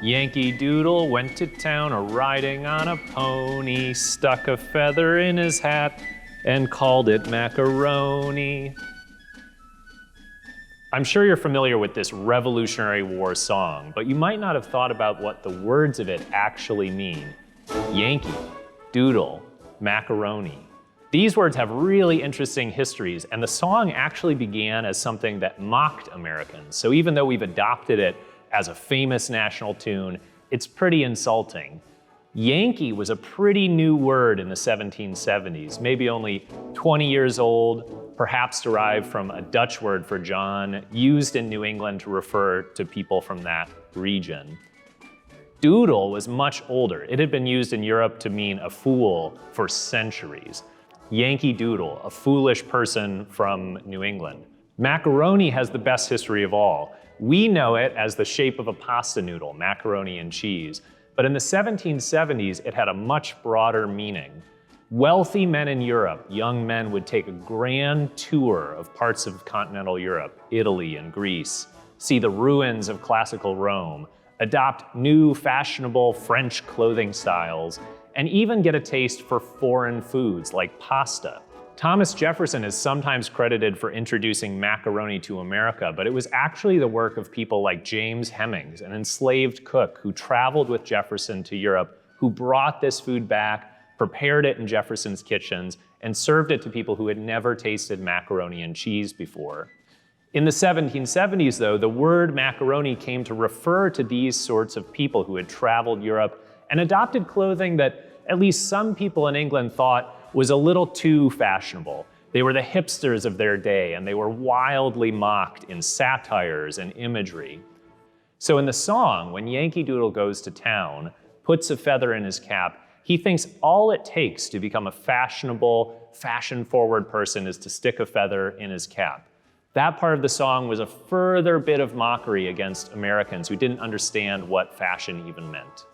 Yankee Doodle went to town riding on a pony, stuck a feather in his hat, and called it macaroni. I'm sure you're familiar with this Revolutionary War song, but you might not have thought about what the words of it actually mean. Yankee, Doodle, macaroni. These words have really interesting histories, and the song actually began as something that mocked Americans. So even though we've adopted it as a famous national tune, it's pretty insulting. Yankee was a pretty new word in the 1770s, maybe only 20 years old, perhaps derived from a Dutch word for John, used in New England to refer to people from that region. Doodle was much older. It had been used in Europe to mean a fool for centuries. Yankee Doodle, a foolish person from New England. Macaroni has the best history of all. We know it as the shape of a pasta noodle, macaroni and cheese. But in the 1770s, it had a much broader meaning. Wealthy men in Europe, young men, would take a grand tour of parts of continental Europe, Italy and Greece, see the ruins of classical Rome, adopt new fashionable French clothing styles, and even get a taste for foreign foods like pasta. Thomas Jefferson is sometimes credited for introducing macaroni to America, but it was actually the work of people like James Hemings, an enslaved cook who traveled with Jefferson to Europe, who brought this food back, prepared it in Jefferson's kitchens, and served it to people who had never tasted macaroni and cheese before. In the 1770s, though, the word macaroni came to refer to these sorts of people who had traveled Europe and adopted clothing that at least some people in England thought was a little too fashionable. They were the hipsters of their day, and they were wildly mocked in satires and imagery. So in the song, when Yankee Doodle goes to town, puts a feather in his cap, he thinks all it takes to become a fashionable, fashion-forward person is to stick a feather in his cap. That part of the song was a further bit of mockery against Americans who didn't understand what fashion even meant.